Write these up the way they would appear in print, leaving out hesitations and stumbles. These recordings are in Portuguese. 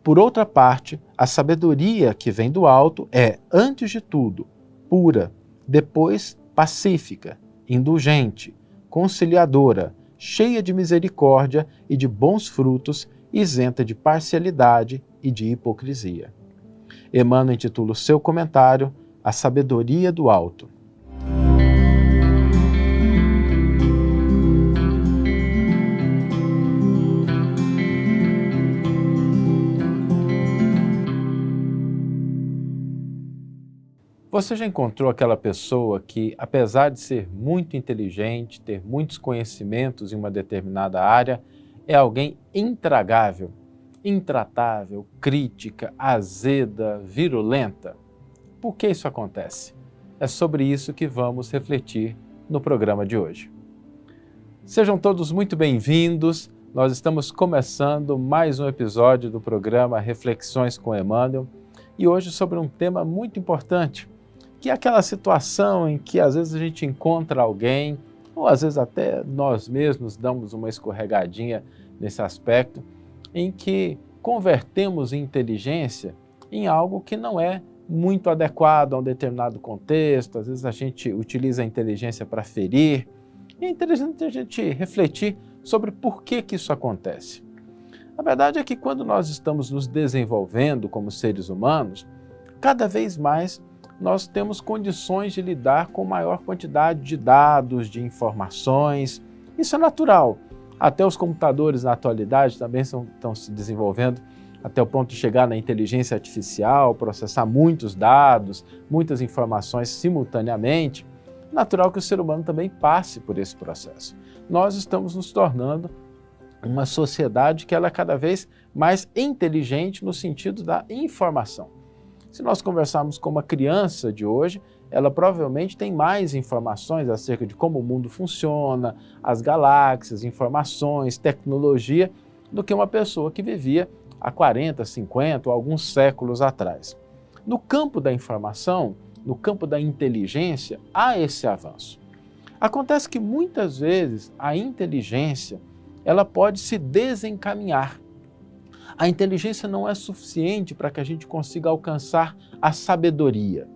Por outra parte, a sabedoria que vem do alto é, antes de tudo, pura, depois pacífica, indulgente, conciliadora, cheia de misericórdia e de bons frutos, isenta de parcialidade e de hipocrisia. Emmanuel intitula o seu comentário A Sabedoria do Alto. Você já encontrou aquela pessoa que, apesar de ser muito inteligente, ter muitos conhecimentos em uma determinada área, é alguém intragável, intratável, crítica, azeda, virulenta? Por que isso acontece? É sobre isso que vamos refletir no programa de hoje. Sejam todos muito bem-vindos. Nós estamos começando mais um episódio do programa Reflexões com Emmanuel e hoje sobre um tema muito importante, que é aquela situação em que às vezes a gente encontra alguém, ou às vezes até nós mesmos damos uma escorregadinha nesse aspecto, em que convertemos inteligência em algo que não é muito adequado a um determinado contexto. Às vezes a gente utiliza a inteligência para ferir. E é interessante a gente refletir sobre por que isso acontece. A verdade é que quando nós estamos nos desenvolvendo como seres humanos, cada vez mais nós temos condições de lidar com maior quantidade de dados, de informações. Isso é natural. Até os computadores na atualidade também estão se desenvolvendo até o ponto de chegar na inteligência artificial, processar muitos dados, muitas informações simultaneamente. Natural que o ser humano também passe por esse processo. Nós estamos nos tornando uma sociedade que ela é cada vez mais inteligente no sentido da informação. Se nós conversarmos com uma criança de hoje, ela provavelmente tem mais informações acerca de como o mundo funciona, as galáxias, informações, tecnologia, do que uma pessoa que vivia há 40, 50 ou alguns séculos atrás. No campo da informação, no campo da inteligência, há esse avanço. Acontece que muitas vezes a inteligência ela pode se desencaminhar. A inteligência não é suficiente para que a gente consiga alcançar a sabedoria.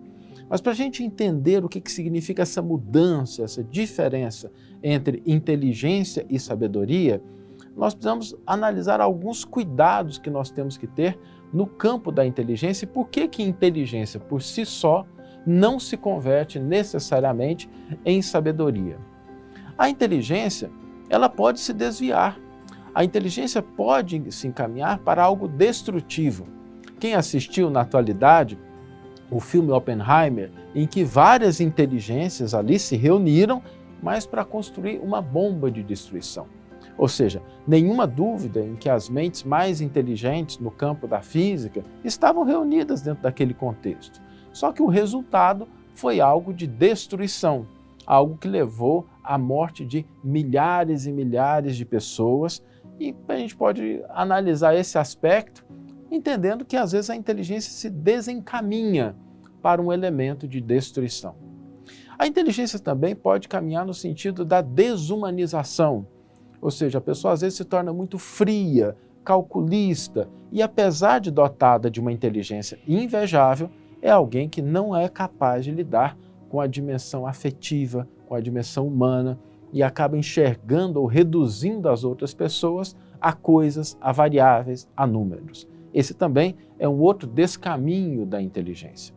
Mas para a gente entender o que significa essa mudança, essa diferença entre inteligência e sabedoria, nós precisamos analisar alguns cuidados que nós temos que ter no campo da inteligência e por que inteligência por si só não se converte necessariamente em sabedoria. A inteligência, ela pode se desviar. A inteligência pode se encaminhar para algo destrutivo. Quem assistiu na atualidade o filme Oppenheimer, em que várias inteligências ali se reuniram, mas para construir uma bomba de destruição. Ou seja, nenhuma dúvida em que as mentes mais inteligentes no campo da física estavam reunidas dentro daquele contexto. Só que o resultado foi algo de destruição, algo que levou à morte de milhares e milhares de pessoas. E a gente pode analisar esse aspecto entendendo que às vezes a inteligência se desencaminha para um elemento de destruição. A inteligência também pode caminhar no sentido da desumanização, ou seja, a pessoa às vezes se torna muito fria, calculista e apesar de dotada de uma inteligência invejável, é alguém que não é capaz de lidar com a dimensão afetiva, com a dimensão humana e acaba enxergando ou reduzindo as outras pessoas a coisas, a variáveis, a números. Esse também é um outro descaminho da inteligência.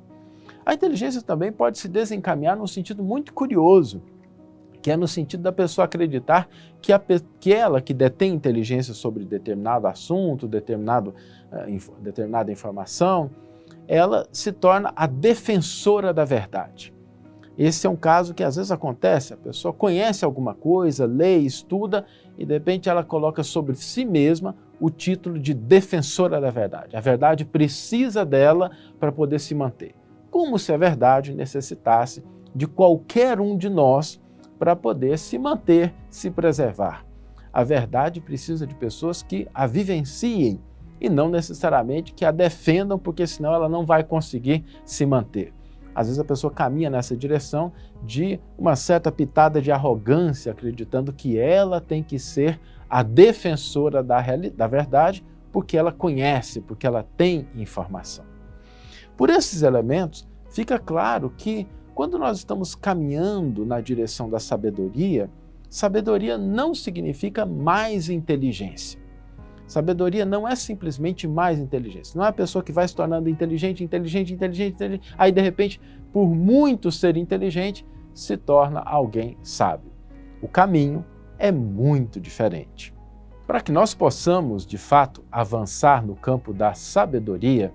A inteligência também pode se desencaminhar num sentido muito curioso, que é no sentido da pessoa acreditar que ela que detém inteligência sobre determinado assunto, determinada informação, ela se torna a defensora da verdade. Esse é um caso que às vezes acontece, a pessoa conhece alguma coisa, lê, estuda e de repente ela coloca sobre si mesma o título de defensora da verdade. A verdade precisa dela para poder se manter. Como se a verdade necessitasse de qualquer um de nós para poder se manter, se preservar. A verdade precisa de pessoas que a vivenciem e não necessariamente que a defendam, porque senão ela não vai conseguir se manter. Às vezes a pessoa caminha nessa direção de uma certa pitada de arrogância, acreditando que ela tem que ser a defensora da verdade, porque ela conhece, porque ela tem informação. Por esses elementos, fica claro que quando nós estamos caminhando na direção da sabedoria, sabedoria não significa mais inteligência. Sabedoria não é simplesmente mais inteligência. Não é a pessoa que vai se tornando inteligente, aí de repente, por muito ser inteligente, se torna alguém sábio. O caminho é muito diferente. Para que nós possamos, de fato, avançar no campo da sabedoria,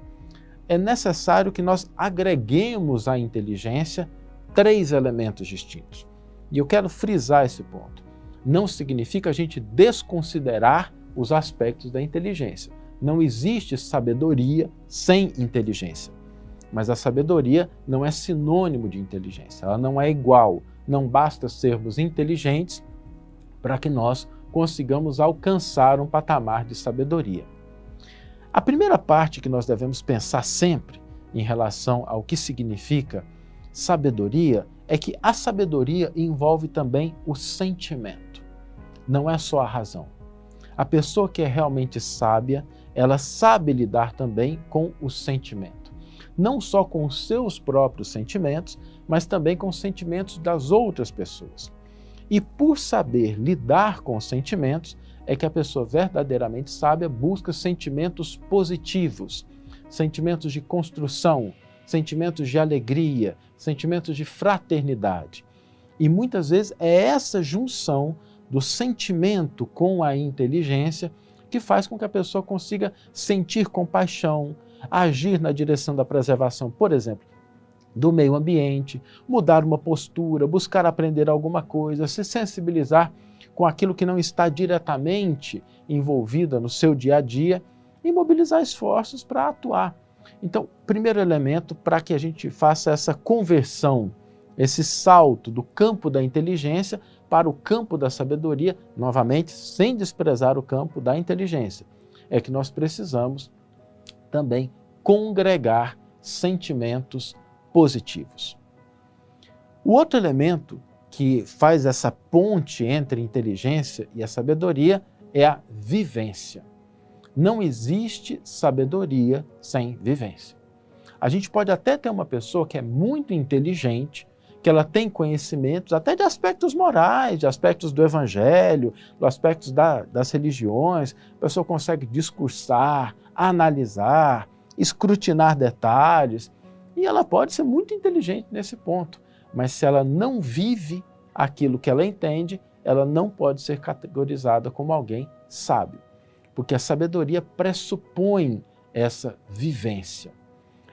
é necessário que nós agreguemos à inteligência 3 elementos distintos. E eu quero frisar esse ponto. Não significa a gente desconsiderar os aspectos da inteligência. Não existe sabedoria sem inteligência. Mas a sabedoria não é sinônimo de inteligência. Ela não é igual. Não basta sermos inteligentes para que nós consigamos alcançar um patamar de sabedoria. A primeira parte que nós devemos pensar sempre em relação ao que significa sabedoria é que a sabedoria envolve também o sentimento. Não é só a razão. A pessoa que é realmente sábia, ela sabe lidar também com o sentimento. Não só com os seus próprios sentimentos, mas também com os sentimentos das outras pessoas. E por saber lidar com os sentimentos, é que a pessoa verdadeiramente sábia busca sentimentos positivos, sentimentos de construção, sentimentos de alegria, sentimentos de fraternidade. E muitas vezes é essa junção do sentimento com a inteligência que faz com que a pessoa consiga sentir compaixão, agir na direção da preservação, por exemplo, do meio ambiente, mudar uma postura, buscar aprender alguma coisa, se sensibilizar com aquilo que não está diretamente envolvida no seu dia a dia e mobilizar esforços para atuar. Então, primeiro elemento para que a gente faça essa conversão, esse salto do campo da inteligência para o campo da sabedoria, novamente, sem desprezar o campo da inteligência, é que nós precisamos também congregar sentimentos positivos. O outro elemento que faz essa ponte entre a inteligência e a sabedoria é a vivência. Não existe sabedoria sem vivência. A gente pode até ter uma pessoa que é muito inteligente, que ela tem conhecimentos até de aspectos morais, de aspectos do evangelho, de aspectos das religiões, a pessoa consegue discursar, analisar, escrutinar detalhes, e ela pode ser muito inteligente nesse ponto, mas se ela não vive aquilo que ela entende, ela não pode ser categorizada como alguém sábio, porque a sabedoria pressupõe essa vivência.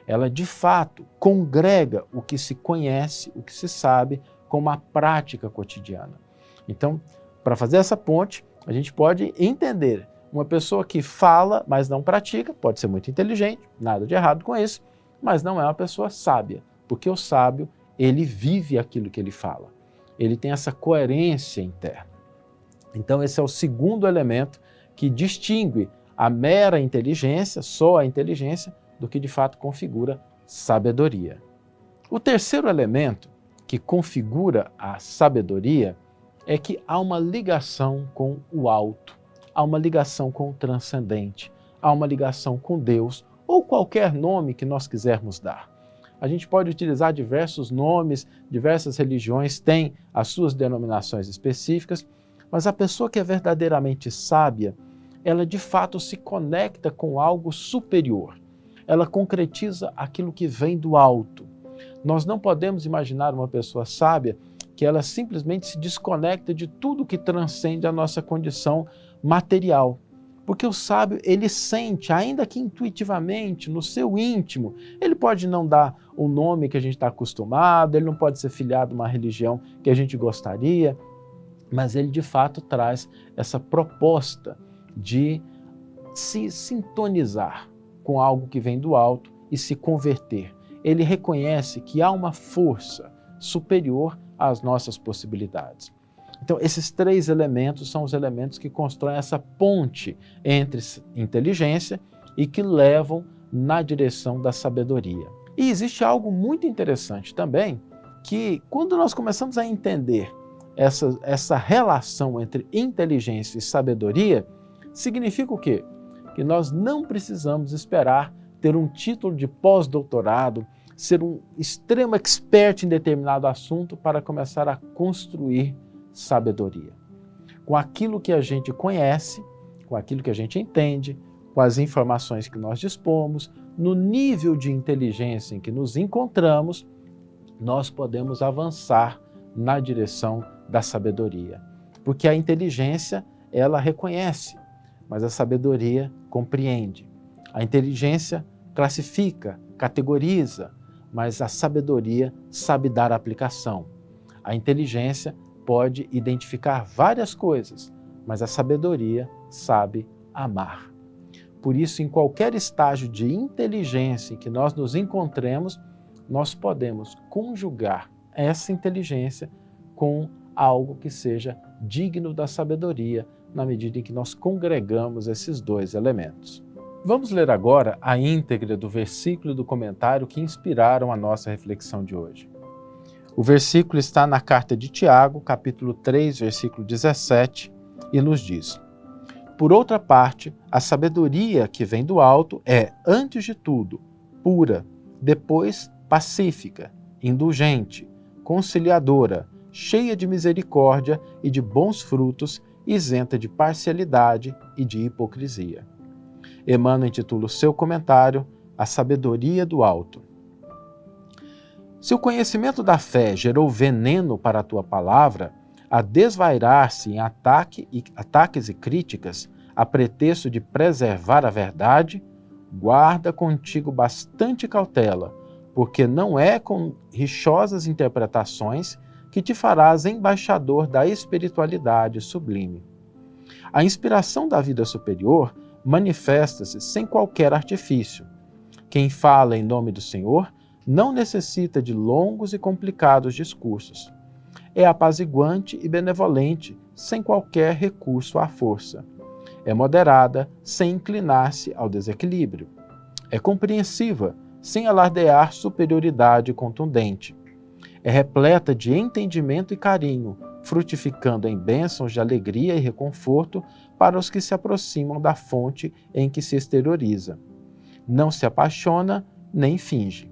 Ela, de fato, congrega o que se conhece, o que se sabe, com uma prática cotidiana. Então, para fazer essa ponte, a gente pode entender uma pessoa que fala, mas não pratica, pode ser muito inteligente, nada de errado com isso, mas não é uma pessoa sábia, porque o sábio, ele vive aquilo que ele fala. Ele tem essa coerência interna. Então, esse é o segundo elemento que distingue a mera inteligência, só a inteligência, do que de fato configura sabedoria. O terceiro elemento que configura a sabedoria é que há uma ligação com o alto, há uma ligação com o transcendente, há uma ligação com Deus ou qualquer nome que nós quisermos dar. A gente pode utilizar diversos nomes, diversas religiões têm as suas denominações específicas, mas a pessoa que é verdadeiramente sábia, ela de fato se conecta com algo superior. Ela concretiza aquilo que vem do alto. Nós não podemos imaginar uma pessoa sábia que ela simplesmente se desconecta de tudo que transcende a nossa condição material. Porque o sábio, ele sente, ainda que intuitivamente, no seu íntimo, ele pode não dar o nome que a gente está acostumado, ele não pode ser filiado a uma religião que a gente gostaria, mas ele de fato traz essa proposta de se sintonizar com algo que vem do alto e se converter. Ele reconhece que há uma força superior às nossas possibilidades. Então, esses 3 elementos são os elementos que constroem essa ponte entre inteligência e que levam na direção da sabedoria. E existe algo muito interessante também, que quando nós começamos a entender essa relação entre inteligência e sabedoria, significa o quê? que nós não precisamos esperar ter um título de pós-doutorado, ser um extremo expert em determinado assunto para começar a construir sabedoria. Com aquilo que a gente conhece, com aquilo que a gente entende, com as informações que nós dispomos, no nível de inteligência em que nos encontramos, nós podemos avançar na direção da sabedoria. Porque a inteligência, ela reconhece, mas a sabedoria compreende. A inteligência classifica, categoriza, mas a sabedoria sabe dar aplicação. A inteligência pode identificar várias coisas, mas a sabedoria sabe amar. Por isso, em qualquer estágio de inteligência em que nós nos encontremos, nós podemos conjugar essa inteligência com algo que seja digno da sabedoria, na medida em que nós congregamos esses dois elementos. Vamos ler agora a íntegra do versículo e do comentário que inspiraram a nossa reflexão de hoje. O versículo está na carta de Tiago, capítulo 3, versículo 17, e nos diz: Por outra parte, a sabedoria que vem do alto é, antes de tudo, pura, depois pacífica, indulgente, conciliadora, cheia de misericórdia e de bons frutos, isenta de parcialidade e de hipocrisia. Emmanuel intitula o seu comentário A Sabedoria do Alto. Se o conhecimento da fé gerou veneno para a tua palavra, a desvairar-se em ataques e críticas, a pretexto de preservar a verdade, guarda contigo bastante cautela, porque não é com rixosas interpretações que te farás embaixador da espiritualidade sublime. A inspiração da vida superior manifesta-se sem qualquer artifício. Quem fala em nome do Senhor não necessita de longos e complicados discursos. É apaziguante e benevolente, sem qualquer recurso à força. É moderada, sem inclinar-se ao desequilíbrio. É compreensiva, sem alardear superioridade contundente. É repleta de entendimento e carinho, frutificando em bênçãos de alegria e reconforto para os que se aproximam da fonte em que se exterioriza. Não se apaixona nem finge.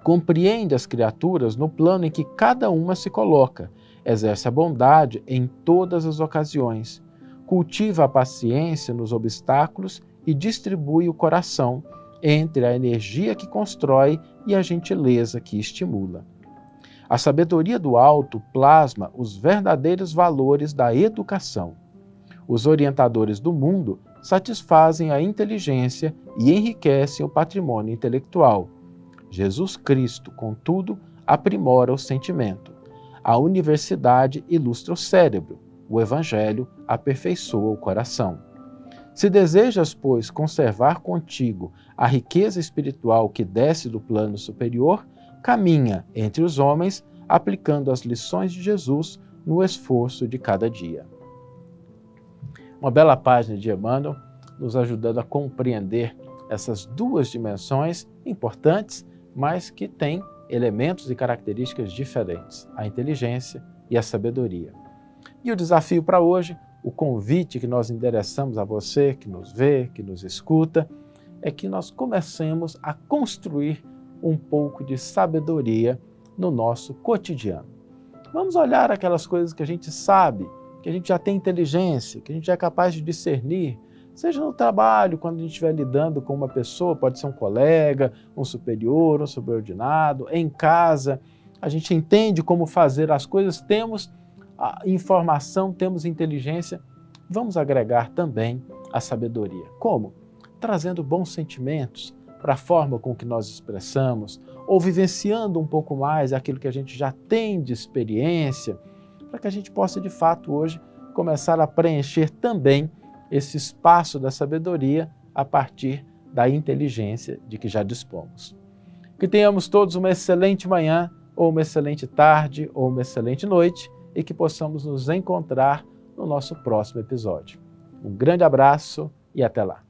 Compreende as criaturas no plano em que cada uma se coloca, exerce a bondade em todas as ocasiões, cultiva a paciência nos obstáculos e distribui o coração entre a energia que constrói e a gentileza que estimula. A sabedoria do alto plasma os verdadeiros valores da educação. Os orientadores do mundo satisfazem a inteligência e enriquecem o patrimônio intelectual. Jesus Cristo, contudo, aprimora o sentimento. A universidade ilustra o cérebro. O Evangelho aperfeiçoa o coração. Se desejas, pois, conservar contigo a riqueza espiritual que desce do plano superior, caminha entre os homens, aplicando as lições de Jesus no esforço de cada dia. Uma bela página de Emmanuel, nos ajudando a compreender essas duas dimensões importantes, mas que têm elementos e características diferentes, a inteligência e a sabedoria. E o desafio para hoje, o convite que nós endereçamos a você, que nos vê, que nos escuta, é que nós comecemos a construir um pouco de sabedoria no nosso cotidiano. Vamos olhar aquelas coisas que a gente sabe, que a gente já tem inteligência, que a gente é capaz de discernir, seja no trabalho, quando a gente estiver lidando com uma pessoa, pode ser um colega, um superior, um subordinado, em casa, a gente entende como fazer as coisas, temos a informação, temos inteligência, vamos agregar também a sabedoria. Como? Trazendo bons sentimentos para a forma com que nós expressamos, ou vivenciando um pouco mais aquilo que a gente já tem de experiência, para que a gente possa, de fato, hoje, começar a preencher também esse espaço da sabedoria a partir da inteligência de que já dispomos. Que tenhamos todos uma excelente manhã, ou uma excelente tarde, ou uma excelente noite, e que possamos nos encontrar no nosso próximo episódio. Um grande abraço e até lá!